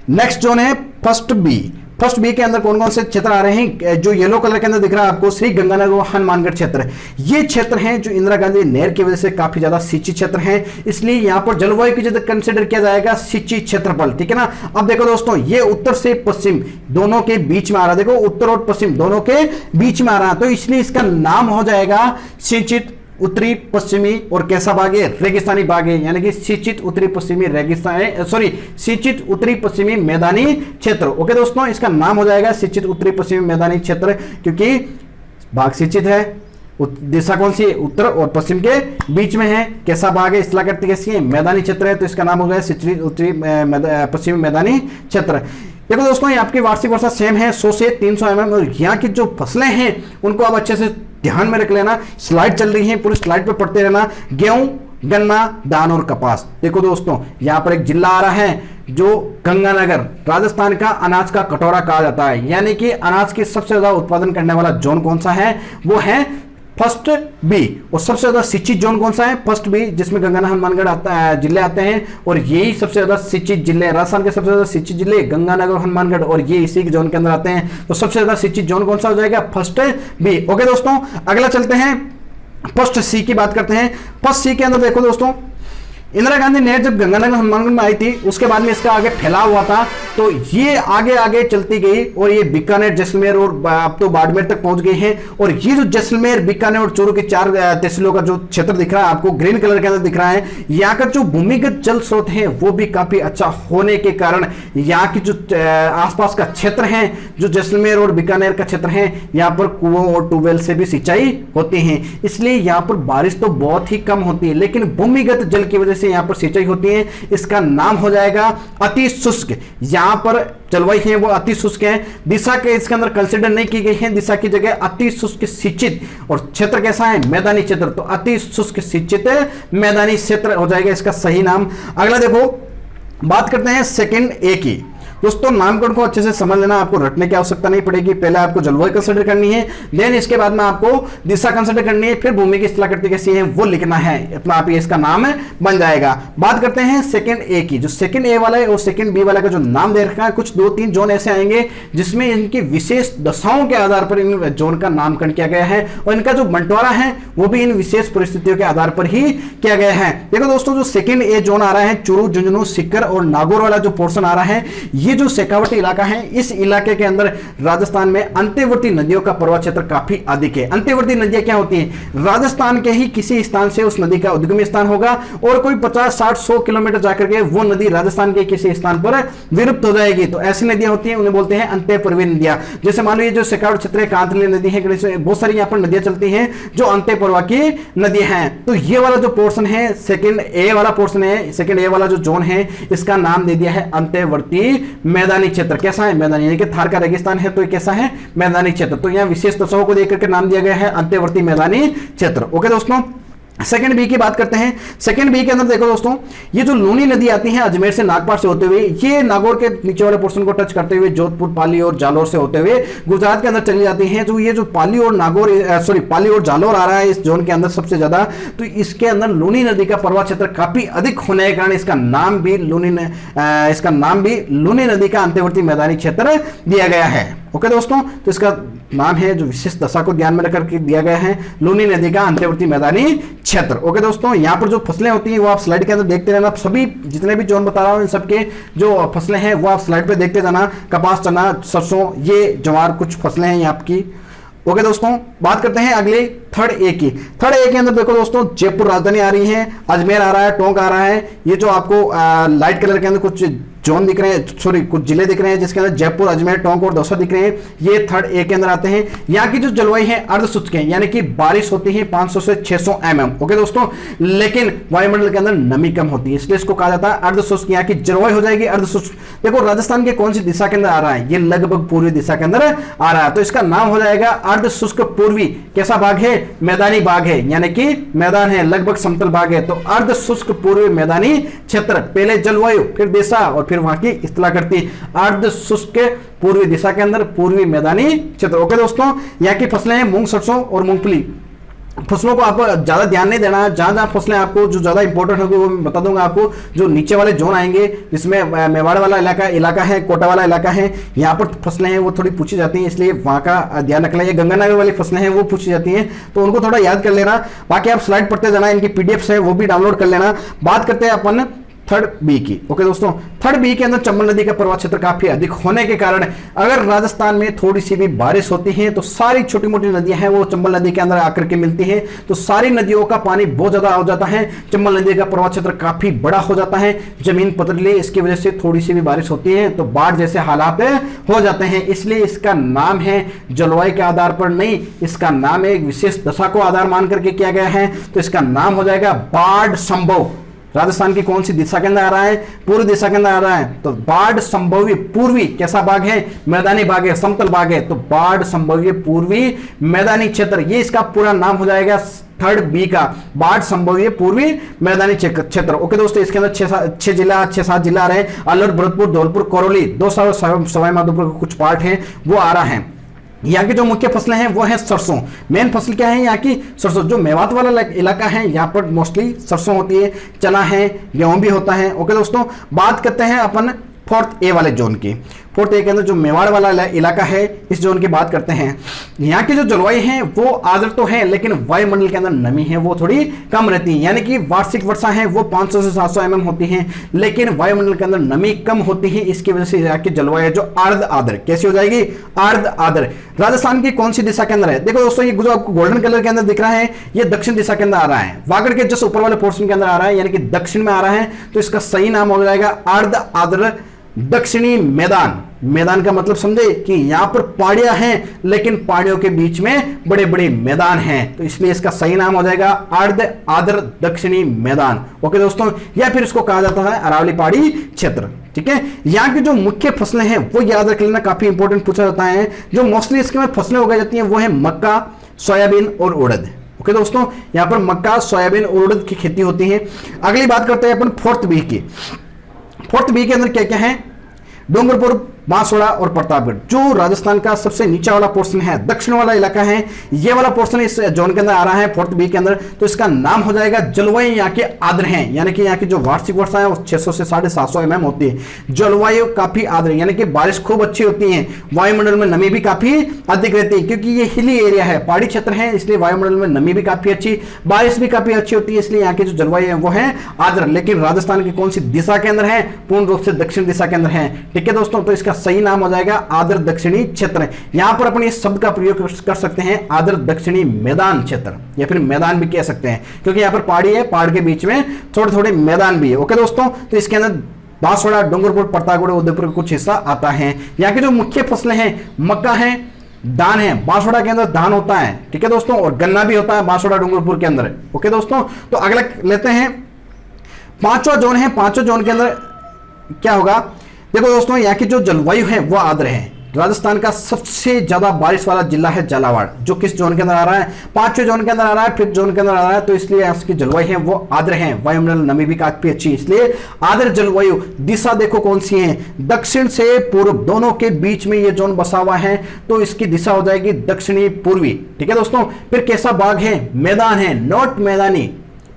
नेक्स्ट जोन है फर्स्ट बी। फर्स्ट बी के अंदर कौन कौन से क्षेत्र आ रहे हैं? जो येलो कलर के अंदर दिख रहा है आपको, श्री गंगानगर हनुमानगढ़ क्षेत्र। ये क्षेत्र हैं जो इंदिरा गांधी नहर की वजह से काफी ज्यादा सिंचित क्षेत्र हैं, इसलिए यहां पर जलवायु की जगह कंसिडर किया जाएगा सिंचित क्षेत्रफल, ठीक है ना। अब देखो दोस्तों, ये उत्तर से पश्चिम दोनों के बीच में आ रहा है, देखो उत्तर और पश्चिम दोनों के बीच में आ रहा है, तो इसलिए इसका नाम हो जाएगा सिंचित उत्तरी पश्चिमी और कैसा भाग है? रेगिस्तानी भाग है, यानी कि सिंचित उत्तरी पश्चिमी रेगिस्तानी, सॉरी सिंचित उत्तरी पश्चिमी मैदानी क्षेत्र। ओके दोस्तों, इसका नाम हो जाएगा सिंचित उत्तरी पश्चिमी मैदानी क्षेत्र, क्योंकि भाग सिंचित है, दिशा कौन सी है? उत्तर और पश्चिम के बीच में है। कैसा भाग है? स्थलाकृति कैसी है? मैदानी क्षेत्र है, तो इसका नाम हो गया सिंचित उत्तरी पश्चिमी मैदानी क्षेत्र। देखो दोस्तों, ये आपकी वार्षिक वर्षा सेम है 100 से 300 mm। और यहाँ की जो फसलें हैं उनको आप अच्छे से ध्यान में रख लेना, स्लाइड चल रही है, पूरी स्लाइड पे पढ़ते रहना। गेहूं, गन्ना, धान और कपास। देखो दोस्तों, यहाँ पर एक जिला आ रहा है जो गंगानगर, राजस्थान का अनाज का कटोरा कहा जाता है, यानी कि अनाज की सबसे ज्यादा उत्पादन करने वाला जोन कौन सा है? वो है फर्स्ट बी। और सबसे ज्यादा सिंचित जोन कौन सा है? फर्स्ट बी, जिसमें गंगानगर हनुमानगढ़ आता है, जिले आते हैं, और यही सबसे ज्यादा सिंचित जिले, राजस्थान के सबसे ज्यादा सिंचित जिले गंगानगर, हनुमानगढ़, और ये इसी के जोन के अंदर आते हैं। तो सबसे ज्यादा सिंचित जोन कौन सा हो जाएगा? First B. ओके दोस्तों, अगला चलते हैं, फर्स्ट सी की बात करते हैं। फर्स्ट सी के अंदर देखो दोस्तों, इंदिरा गांधी नहर जब गंगानगर हनुमानगढ़ में आई थी, उसके बाद में इसका आगे फैलाव हुआ था, तो ये आगे आगे चलती गई और ये बीकानेर, जैसलमेर और अब तो बाड़मेर तक पहुंच गई है। और ये जो जैसलमेर, बीकानेर और चूरू के 4 तहसीलों का जो क्षेत्र दिख रहा है आपको, ग्रीन कलर के अंदर दिख रहा है, यहाँ का जो भूमिगत जल स्रोत है वो भी काफी अच्छा होने के कारण यहाँ की जो आसपास का क्षेत्र है, जो जैसलमेर और बीकानेर का क्षेत्र है, यहाँ पर कुओं और ट्यूबवेल से भी सिंचाई होती है। इसलिए यहाँ पर बारिश तो बहुत ही कम होती है, लेकिन भूमिगत जल की वजह से यहाँ पर सिंचाई होती है। इसका नाम हो जाएगा अति शुष्क। यहाँ पर जलवायु है वो अति शुष्क है। दिशा के इसके अंदर कंसिडर नहीं की गई है, दिशा की जगह अति शुष्क सिंचित। और क्षेत्र कैसा है? मैदानी क्षेत्र। तो अति शुष्क सिंचित मैदानी क्षेत्र हो जाएगा इसका सही नाम। अगला देखो, बात करते हैं सेकंड ए की। दोस्तों नामकरण को अच्छे से समझ लेना, आपको रटने की आवश्यकता नहीं पड़ेगी। पहले आपको जलवायु कंसिडर करनी है, देन इसके बाद में आपको दिशा कंसिडर करनी है, फिर भूमि की स्थलाकृति कैसी है वो लिखना है, अपना आप इसका नाम बन जाएगा। बात करते हैं सेकंड ए की। जो सेकंड ए वाला है और सेकंड बी वाला का जो नाम दे रखा है, कुछ 2-3 जोन ऐसे आएंगे जिसमें इनकी विशेष दशाओं के आधार पर इन जोन का नामकरण किया गया है और इनका जो बंटवारा है वो भी इन विशेष परिस्थितियों के आधार पर ही किया गया है। देखो दोस्तों, जो सेकंड ए जोन आ रहा है, चुरू, झुंझुनू, सीकर और नागौर वाला जो पोर्शन आ रहा है, ये जो शेखावटी इलाका है, इस इलाके के अंदर राजस्थान में अंत्यवर्ती नदियों का प्रवाह क्षेत्र काफी अधिक है। अंत्यवर्ती नदियां क्या होती हैं? राजस्थान के ही किसी स्थान से उस नदी का उद्गम स्थान होगा और कोई 50, 60, 100 किलोमीटर जाकर के वो नदी राजस्थान के किसी स्थान पर विलुप्त हो जाएगी। तो ऐसी नदियां होती हैं, उन्हें बोलते हैं अंत्यपर्वी नदियां। जैसे मान लो ये जो शेखावट क्षेत्र है, कांतली नदी है, बहुत सारी यहाँ पर नदियां चलती हैं जो अंत्यपर्वा की नदी हैं। तो ये वाला जो पोर्शन है, सेकंड ए वाला पोर्शन है, सेकंड ए वाला जो जोन है, इसका नाम दे दिया है अंत्यवर्ती मैदानी क्षेत्र। कैसा है? मैदानी, यानी कि थार का रेगिस्तान है तो ये कैसा है? मैदानी क्षेत्र। तो यहाँ विशेष दशाओं को देकर के नाम दिया गया है अंत्यवर्ती मैदानी क्षेत्र। ओके दोस्तों, सेकंड बी की बात करते हैं। सेकंड बी के अंदर देखो दोस्तों, ये जो लूनी नदी आती है अजमेर से नागपार से होते हुए, ये नागौर के नीचे वाले पोर्शन को टच करते हुए जोधपुर, पाली और जालोर से होते हुए गुजरात के अंदर चली जाती हैं। जो ये जो पाली और पाली और जालोर आ रहा है इस जोन के अंदर सबसे ज्यादा, तो इसके अंदर लूनी नदी का प्रवाह क्षेत्र काफी अधिक होने के कारण इसका नाम भी लूनी नदी का अंत्यवर्ती मैदानी क्षेत्र दिया गया है। ओके दोस्तों, तो इसका नाम है, जो विशेष दशा को ध्यान में रखकर दिया गया है, लूनी नदी का अंत्यवर्ती मैदानी क्षेत्र। ओके दोस्तों, यहाँ पर जो फसलें होती हैं वो आप स्लाइड के अंदर देखते रहना। सभी जितने भी जोन बता रहा हूँ इन सबके जो फसलें हैं वो आप स्लाइड पे देखते जाना। कपास, चना, सरसों, ये ज्वार कुछ फसलें हैं यहाँ की। ओके दोस्तों, बात करते हैं अगले थर्ड ए की। थर्ड ए के अंदर देखो दोस्तों, जयपुर राजधानी आ रही है, अजमेर आ रहा है, टोंक आ रहा है। ये जो आपको लाइट कलर के अंदर कुछ जोन दिख रहे हैं, सॉरी कुछ जिले दिख रहे हैं जिसके अंदर जयपुर, अजमेर, टोंक और दौसा दिख रहे हैं, ये थर्ड ए के अंदर आते हैं। यहाँ की जो जलवायु है अर्धशुष्क है, यानी कि बारिश होती है 500 से 600 mm। ओके दोस्तों, लेकिन वायुमंडल के अंदर नमी कम होती है, इसलिए इसको कहा जाता है अर्धशुष्क। यहाँ की जलवायु हो जाएगी अर्धशुष्क। देखो राजस्थान के कौन सी दिशा के अंदर आ रहा है? ये लगभग पूर्वी दिशा के अंदर आ रहा है, तो इसका नाम हो जाएगा अर्धशुष्क पूर्वी। कैसा भाग है? मैदानी भाग है, यानी कि मैदान है, लगभग समतल भाग है। तो अर्धशुष्क पूर्वी मैदानी क्षेत्र, पहले जलवायु, फिर दिशा और फिर वहां की स्थलाकृति। अर्धशुष्क पूर्वी दिशा के अंदर पूर्वी मैदानी क्षेत्र। ओके दोस्तों, यहाँ की फसलें हैं मूंग, सरसों और मूंगफली। फसलों को आपको ज्यादा ध्यान नहीं देना, जहां जहां फसलें आपको जो ज्यादा इंपॉर्टेंट होगी वो मैं बता दूंगा आपको। जो नीचे वाले जोन आएंगे जिसमें मेवाड़ वाला इलाका है, कोटा वाला इलाका है, यहाँ पर फसलें हैं वो थोड़ी पूछी जाती हैं, इसलिए वहां का ध्यान रखना। ये गंगानगर वाली फसलें हैं वो पूछी जाती हैं, तो उनको थोड़ा याद कर लेना। बाकी आप स्लाइड पढ़ते जाना, इनकी पीडीएफ है वो भी डाउनलोड कर लेना। बात करते हैं अपन थर्ड बी की। ओके दोस्तों, थर्ड बी के अंदर चंबल नदी का प्रवाह क्षेत्र काफी अधिक होने के कारण अगर राजस्थान में थोड़ी सी भी बारिश होती है तो सारी छोटी मोटी नदियां हैं वो चंबल नदी के अंदर आकर के मिलती हैं, तो सारी नदियों का पानी बहुत ज्यादा हो जाता है। चंबल नदी का प्रवाह क्षेत्र काफी बड़ा हो जाता है, जमीन पतली, इसकी वजह से थोड़ी सी भी बारिश होती है तो बाढ़ जैसे हालात हो जाते हैं। इसलिए इसका नाम है जलवायु के आधार पर नहीं, इसका नाम एक विशेष दशा को आधार मान करके किया गया है, तो इसका नाम हो जाएगा बाढ़ संभव। राजस्थान की कौन सी दिशा के अंदर आ रहा है? पूर्व दिशा के अंदर आ रहा है, तो बाढ़ संभवी पूर्वी कैसा भाग है? मैदानी भाग है, समतल भाग है, तो बाढ़ संभवी पूर्वी मैदानी क्षेत्र, ये इसका पूरा नाम हो जाएगा थर्ड बी का, बाढ़ संभवी पूर्वी मैदानी क्षेत्र। ओके दोस्तों, इसके अंदर 6-7 जिला आ रहे हैं, अलवर, भरतपुर, धौलपुर, करौली, 2 सवाई माधोपुर के कुछ पार्ट है वो आ रहा है। यहाँ की जो मुख्य फसलें हैं वो है सरसों। मेन फसल क्या है यहाँ की? सरसों। जो मेवात वाला इलाका है यहाँ पर मोस्टली सरसों होती है, चना है, गेहूं भी होता है। ओके दोस्तों, बात करते हैं अपन फोर्थ ए वाले जोन की। फोर्थ ए के अंदर जो मेवाड़ वाला इलाका है इस जोन की बात करते हैं। यहाँ की जो जलवायु है वो आर्द्र तो है, लेकिन वायुमंडल के अंदर नमी है वो थोड़ी कम रहती है, यानी कि वार्षिक वर्षा है वो 500 से 700 mm होती है, लेकिन वायुमंडल के अंदर नमी कम होती है। इसकी वजह से यहाँ की जलवायु जो अर्ध आर्द्र कैसी हो जाएगी? अर्ध आर्द्र। राजस्थान की कौन सी दिशा के अंदर है? देखो दोस्तों, ये जो आपको गोल्डन कलर के अंदर दिख रहा है ये दक्षिण दिशा के अंदर आ रहा है, वागड़ के जस्ट ऊपर वाले पोर्शन के अंदर आ रहा है, यानी कि दक्षिण में आ रहा है, तो इसका सही नाम हो जाएगा अर्ध आर्द्र दक्षिणी मैदान। मैदान का मतलब समझे कि यहां पर पहाड़ियां हैं लेकिन पहाड़ियों के बीच में बड़े बड़े मैदान हैं, तो इसलिए इसका सही नाम हो जाएगा अर्ध आर्द्र दक्षिणी मैदान। ओके दोस्तों, या फिर इसको कहा जाता है अरावली पहाड़ी क्षेत्र। ठीक है, यहाँ की जो मुख्य फसलें हैं वो याद रख लेना, काफी इंपॉर्टेंट पूछा जाता है। जो मोस्टली इसके में फसलें उगाई जाती हैं वो है मक्का, सोयाबीन और उड़द। ओके दोस्तों, यहाँ पर मक्का, सोयाबीन और उड़द की खेती होती है। अगली बात करते हैं अपन फोर्थ बी की। फोर्थ बी के अंदर क्या क्या है? डूंगरपुर, बांसवाड़ा और प्रतापगढ़। जो राजस्थान का सबसे नीचा वाला पोर्शन है, दक्षिण वाला इलाका है, ये वाला पोर्शन इस जोन के अंदर आ रहा है, 4th बी के अंदर। तो इसका नाम हो जाएगा जलवायु यहाँ के आर्द्र हैं, यानी कि यहाँ की जो वार्षिक वर्षा है वो 600 से 750 mm होती है। जलवायु काफी आर्द्र, यानी कि बारिश खूब अच्छी होती है, वायुमंडल में नमी भी काफी अधिक रहती है, क्योंकि ये हिली एरिया है, पहाड़ी क्षेत्र है, इसलिए वायुमंडल में नमी भी काफी अच्छी, बारिश भी काफी अच्छी होती है, इसलिए यहाँ की जो जलवायु है वो है आर्द्र। लेकिन राजस्थान की कौन सी दिशा के अंदर है? पूर्ण रूप से दक्षिण दिशा के अंदर है। ठीक है दोस्तों, तो इसका सही नाम हो जाएगा आर्द्र दक्षिणी क्षेत्र। यहां पर अपन इस शब्द का प्रयोग कर सकते हैं आर्द्र दक्षिणी मैदान क्षेत्र, या फिर मैदान भी कह सकते हैं, क्योंकि यहां पर पहाड़ी है, पहाड़ के बीच में थोड़े थोड़े मैदान भी है। ओके दोस्तों, तो इसके अंदर बांसवाड़ा, डूंगरपुर, प्रतापगढ़, उदयपुर का कुछ हिस्सा आता है। यहाँ की जो मुख्य फसलें हैं, मक्का है, धान है। बांसवाड़ा के अंदर धान होता है, ठीक है दोस्तों, और गन्ना भी होता है बांसवाड़ा डूंगरपुर के अंदर। ओके दोस्तों, तो अगला लेते हैं, पांचवा जोन है। पांचवा जोन के अंदर क्या होगा? देखो दोस्तों, यहाँ की जो जलवायु है वो आर्द्र है। राजस्थान का सबसे ज्यादा बारिश वाला जिला है झालावाड़, जो किस जोन के अंदर आ रहा है? 5वें जोन के अंदर आ रहा है, 5th जोन के अंदर आ रहा है। तो इसलिए इसकी जलवायु है वो आर्द्र है, वायुमंडल नमी भी काफी अच्छी, इसलिए आर्द्र जलवायु। दिशा देखो कौन सी है, दक्षिण से पूर्व, दोनों के बीच में ये जोन बसा हुआ है, तो इसकी दिशा हो जाएगी दक्षिणी पूर्वी। ठीक है दोस्तों, फिर कैसा भाग है? मैदान है, नॉट मैदानी,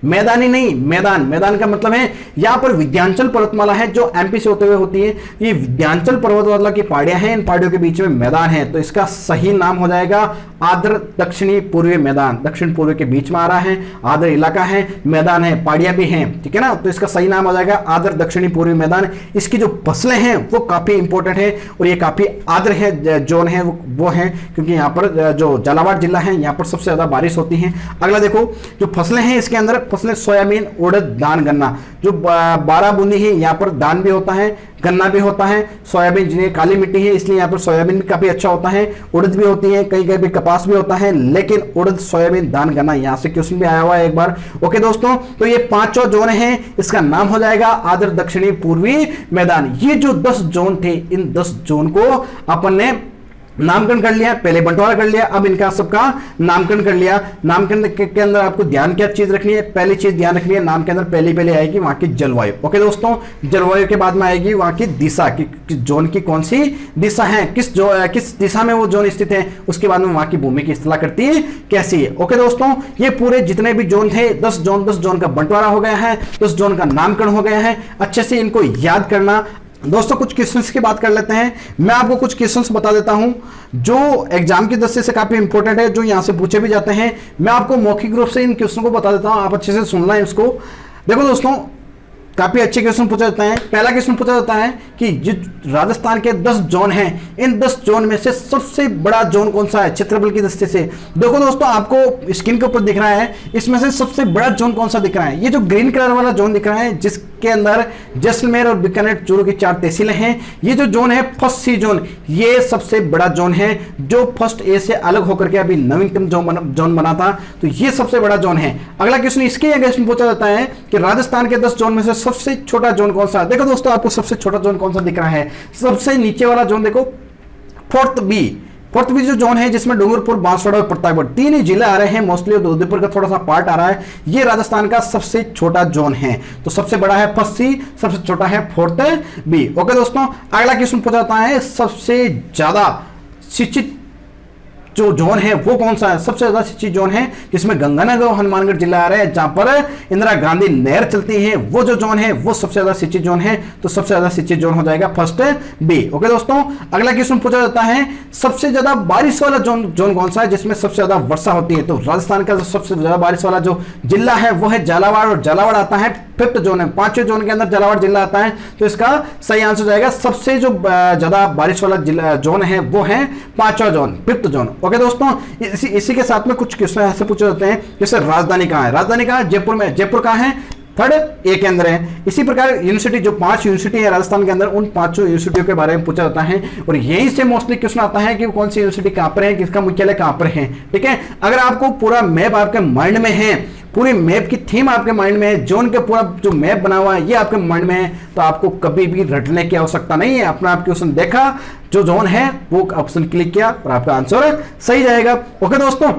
मैदानी नहीं, मैदान। मैदान का मतलब है यहां पर विंध्याचल पर्वतमाला है जो एमपी से होते हुए होती है, ये विंध्याचल पर्वतमाला की पहाड़ियां हैं, इन पहाड़ियों के बीच में मैदान है। तो इसका सही नाम हो जाएगा आर्द्र दक्षिणी पूर्वी मैदान। दक्षिण पूर्व के बीच में आ रहा है, आर्द्र इलाका है, मैदान है, पहाड़ियां भी हैं, ठीक है ना। तो इसका सही नाम हो जाएगा आर्द्र दक्षिणी पूर्वी मैदान। इसकी जो फसलें हैं वो काफी इंपॉर्टेंट है, और ये काफी आर्द्र है जोन है वो है, क्योंकि यहाँ पर जो झालावाड़ जिला है यहाँ पर सबसे ज्यादा बारिश होती है। अगला देखो, जो फसलें हैं इसके अंदर, फसलें सोयाबीन, उड़द, धान, गन्ना। जो 12 बूंदी है यहाँ पर धान भी होता है, गन्ना भी होता है। सोयाबीन जिन्हें काली मिट्टी है इसलिए यहाँ पर सोयाबीन भी काफी अच्छा होता है, उड़द भी होती है, कहीं कहीं भी कपास भी होता है, लेकिन उड़द, सोयाबीन, धान, गन्ना, यहाँ से क्वेश्चन भी आया हुआ है एक बार। ओके दोस्तों, तो ये 5 जोन है, इसका नाम हो जाएगा आर्द्र दक्षिणी पूर्वी मैदान। ये जो 10 जोन थे, इन 10 जोन को अपन ने नामकरण कर लिया, पहले बंटवारा कर लिया, अब इनका सबका नामकरण कर लिया। नामकरण के अंदर आपको ध्यान क्या चीज रखनी है? पहली चीज ध्यान रखनी है, नाम के अंदर पहले आएगी वहां की जलवायु। ओके दोस्तों, जलवायु के बाद में आएगी वहां की दिशा, कि जोन की कौन सी दिशा है, किस दिशा में वो जोन स्थित है, उसके बाद में वहां की भूमि की स्थला करती है कैसी है। ओके दोस्तों, ये पूरे जितने भी जोन थे 10 जोन का बंटवारा हो गया है, 10 जोन का नामकरण हो गया है। अच्छे से इनको याद करना। दोस्तों, कुछ क्वेश्चंस की बात कर लेते हैं। मैं आपको कुछ क्वेश्चंस बता देता हूं जो एग्जाम की दृष्टि से काफी इंपॉर्टेंट है, जो यहां से पूछे भी जाते हैं। मैं आपको मौखिक रूप से इन क्वेश्चन को बता देता हूं, आप अच्छे से सुनना है इसको। देखो दोस्तों, काफी अच्छे क्वेश्चन पूछा जाता है। पहला क्वेश्चन पूछा जाता है कि जो राजस्थान के 10 जोन हैं, इन 10 जोन में से सबसे बड़ा जोन कौन सा है क्षेत्रफल की दृष्टि से? देखो दोस्तों, आपको स्क्रीन के ऊपर दिख रहा है, इसमें से सबसे बड़ा जोन कौन सा दिख रहा है? ये जो ग्रीन कलर वाला जोन दिख रहा है, जिसके अंदर जैसलमेर और बीकानेर चूरू की 4 तहसीलें हैं, ये जो जोन है फर्स्ट सी जोन, ये सबसे बड़ा जोन है, जो फर्स्ट ए से अलग होकर के अभी नवीनतम जोन बना था, तो ये सबसे बड़ा जोन है। अगला क्वेश्चन इसके अगेंस्ट में पूछा जाता है कि राजस्थान के 10 जोन में से सबसे छोटा जोन कौन सा है? देखो दोस्तों, आपको सबसे छोटा जोन कौन सा दिख रहा है? सबसे नीचे वाला जोन देखो, 4th बी जो जोन है, जिसमें डूंगरपुर, बांसवाड़ा और प्रतापगढ़ 3 ही जिले आ रहे हैं, मोस्टली उदयपुर का थोड़ा सा पार्ट आ रहा है। ये राजस्थान का सबसे छोटा जोन है। तो सबसे बड़ा है 1st सी, सबसे छोटा है 4th बी। ओके दोस्तों, अगला क्वेश्चन पूछा जाता है सबसे ज्यादा शिक्षित जो जोन है वो कौन सा है? सबसे ज्यादा शिक्षित जोन है जिसमें गंगानगर और हनुमानगढ़ जिला आ रहा है, जहां पर इंदिरा गांधी नहर चलती है, वो जो जोन है वो सबसे ज्यादा शिक्षित जोन है। तो सबसे ज्यादा शिक्षित जोन हो जाएगा 1st बी। ओके दोस्तों, अगला क्वेश्चन पूछा जाता है सबसे ज्यादा बारिश वाला जोन कौन सा है, जिसमें सबसे ज्यादा वर्षा होती है? तो राजस्थान का सबसे ज्यादा बारिश वाला जो जिला है वो है झालावाड़, और झालावाड़ आता है 5th जोन है, 5वें जोन के अंदर झालावाड़ जिला आता है। तो इसका सही आंसर हो जाएगा सबसे जो ज्यादा बारिश वाला जोन है वो है 5वां जोन, 5th जोन। ओके दोस्तों, इसी के साथ में कुछ क्वेश्चन ऐसे पूछे जाते हैं जैसे राजधानी कहाँ है? राजधानी कहाँ है? जयपुर में। जयपुर कहाँ है? 3rd ए के अंदर है। इसी प्रकार यूनिवर्सिटी, जो 5 यूनिवर्सिटी है राजस्थान के अंदर, उन 5 यूनिवर्सिटियों के बारे में पूछा जाता है, और यहीं से मोस्टली क्वेश्चन आता है कि कौन सी यूनिवर्सिटी कहाँ पर है, किसका मुख्यालय कहाँ पर है। ठीक है, अगर आपको पूरा मैप आपके माइंड में है, पूरी मैप की थीम आपके माइंड में है, जोन के पूरा जो मैप बना हुआ है ये आपके माइंड में है, तो आपको कभी भी रटने की आवश्यकता नहीं है। अपना आप क्वेश्चन देखा, जो जोन है वो ऑप्शन क्लिक किया और आपका आंसर सही जाएगा। ओके दोस्तों,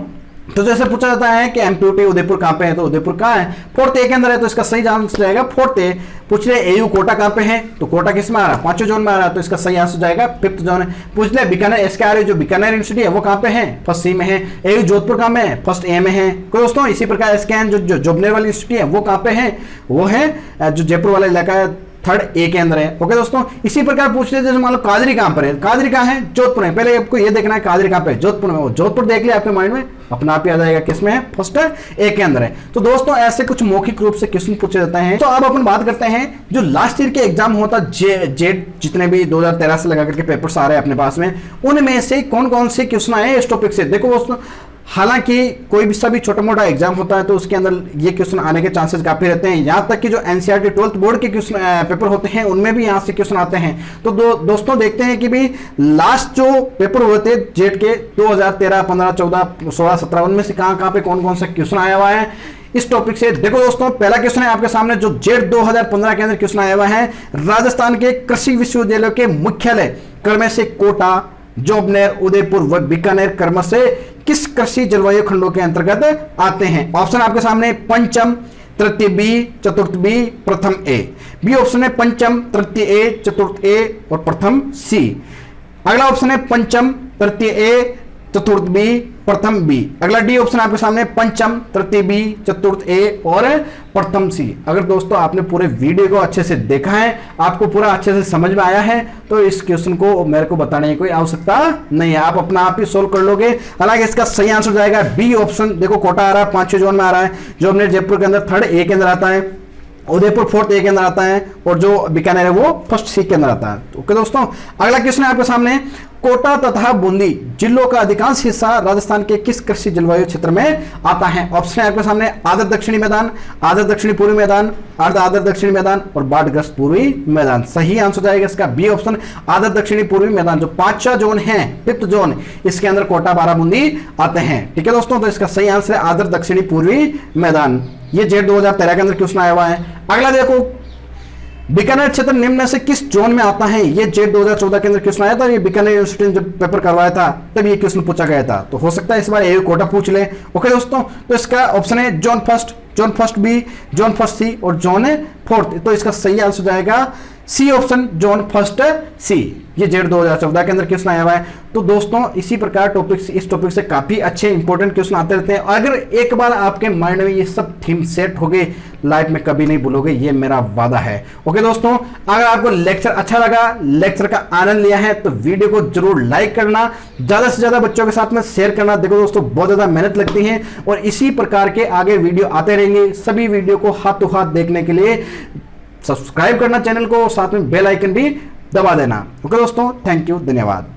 तो जैसे पूछा जाता है कि एमपीयूटी उदयपुर कहाँ पे है, तो उदयपुर कहाँ है, 4th ए के अंदर है, तो इसका सही आंसर जाएगा 4th ए। पूछ ले एयू कोटा कहाँ पे है, तो कोटा किस में आ रहा है, 5वें जोन में आ रहा है, तो इसका सही आंसर जाएगा 5th जोन है। पूछ ले बीकानेर एसकेआरयू जो बीकानेर यूनिवर्सिटी है वो कहाँ पे है, 1st सी में है। एयू जोधपुर कहाँ में है, 1st ए में है। तो दोस्तों इसी प्रकार एसकेएन जो जोबनेर वाली यूनिवर्सिटी है वो कहाँ पे है, वो है जो जयपुर वाला इलाका है 3rd ए के अंदर है। ओके दोस्तों, इसी प्रकार पूछ ले जैसे मान लो कादरी कहां पर है, कादरी कहां है, जोधपुर है। पहले आपको ये देखना है कादरी कहां पे है, जोधपुर में। वो जोधपुर देख लिया आपके माइंड में, अपना आप ही आ जाएगा किसमें है, 1st ए के अंदर है। तो दोस्तों ऐसे कुछ मौखिक रूप से क्वेश्चन पूछे जाते हैं। तो अब अपन बात करते हैं जो लास्ट ईयर के एग्जाम होता जेट जितने भी 2013 से लगा करके पेपर्स आ रहे हैं अपने पास में, उनमें से कौन कौन से क्वेश्चन आए इस टॉपिक से। देखो दोस्तों, हालांकि कोई भी सभी छोटा मोटा एग्जाम होता है तो उसके अंदर ये क्वेश्चन आने के चांसेस काफी रहते हैं। यहां तक कि जो एनसीईआरटी 12th बोर्ड के क्वेश्चन पेपर होते हैं उनमें भी यहां से क्वेश्चन आते हैं। तो दोस्तों देखते हैं कि भी लास्ट जो पेपर हुए थे जेट के 2013, 15, 14, 16, 17 उनमें से कहां पे कौन कौन सा क्वेश्चन आया हुआ है इस टॉपिक से। देखो दोस्तों, पहला क्वेश्चन है आपके सामने जो जेट 2015 के अंदर क्वेश्चन आया हुआ है, राजस्थान के कृषि विश्वविद्यालय के मुख्यालय क्रम से कोटा, जोबनेर, उदयपुर व बीकानेर क्रम से किस कृषि जलवायु खंडों के अंतर्गत आते हैं। ऑप्शन आपके सामने पंचम, तृतीय बी, चतुर्थ बी, प्रथम ए। बी ऑप्शन है पंचम, तृतीय ए, चतुर्थ ए और प्रथम सी। अगला ऑप्शन है पंचम, तृतीय ए, चतुर्थ बी, प्रथम बी। अगला डी ऑप्शन आपके सामने पंचम, तृतीय बी, चतुर्थ ए और प्रथम सी। अगर दोस्तों आपने पूरे वीडियो को अच्छे से देखा है, आपको पूरा अच्छे से समझ में आया है, तो इस क्वेश्चन को मेरे को बताने की कोई आवश्यकता नहीं है, आप अपना आप ही सोल्व कर लोगे। हालांकि इसका सही आंसर जाएगा बी ऑप्शन। देखो कोटा आ रहा है 5वें जोन में आ रहा है, जो हमने जयपुर के अंदर 3rd ए के अंदर आता है, उदयपुर 4th ए के अंदर आता है और जो बीकानेर है वो 1st सी के अंदर आता है। ओके दोस्तों, अगला क्वेश्चन है आपके सामने, कोटा तथा बूंदी जिलों का अधिकांश हिस्सा राजस्थान के किस कृषि जलवायु क्षेत्र में आता है। ऑप्शन है आपके सामने आदर दक्षिणी मैदान, आदर दक्षिणी पूर्वी मैदान, अर्ध आदर दक्षिणी मैदान और बाढ़ग्रस्त पूर्वी मैदान। सही आंसर जाएगा इसका बी ऑप्शन, आदर दक्षिणी पूर्वी मैदान। जो 5वां जोन है, 5th जोन, इसके अंदर कोटा, बाराबूंदी आते हैं। ठीक है दोस्तों, तो इसका सही आंसर है आदर दक्षिणी पूर्वी मैदान। ये जेट 2013 के अंदर क्वेश्चन आया हुआ है। अगला देखो, बीकानेर क्षेत्र निम्न में से किस जोन में आता है। ये जेट 2014 के अंदर क्वेश्चन आया था, ये बीकानेर यूनिवर्सिटी ने जब पेपर करवाया था तब ये क्वेश्चन पूछा गया था। तो हो सकता है इस बार एयू कोटा पूछ ले। ओके दोस्तों, तो इसका ऑप्शन है zone first, zone first B, zone first C और जोन 4th। तो इसका सही आंसर जाएगा C option, zone first C. ये जेट 2014 के अंदर क्वेश्चन आया हुआ है। तो दोस्तों इसी प्रकार इस टॉपिक से काफी अच्छे इंपॉर्टेंट क्वेश्चन आते रहते हैं। अगर एक बार आपके माइंड में ये सब थीम सेट हो गई, लाइफ में कभी नहीं भूलोगे, ये मेरा वादा है। ओके दोस्तों, अगर आपको लेक्चर अच्छा लगा, लेक्चर का आनंद लिया है, तो वीडियो को जरूर लाइक करना, ज्यादा से ज्यादा बच्चों के साथ में शेयर करना। देखो दोस्तों, बहुत ज्यादा मेहनत लगती है और इसी प्रकार के आगे वीडियो आते रहेंगे। सभी वीडियो को हाथों हाथ देखने के लिए सब्सक्राइब करना चैनल को, साथ में बेल आइकन भी दबा देना। ओके दोस्तों, थैंक यू, धन्यवाद।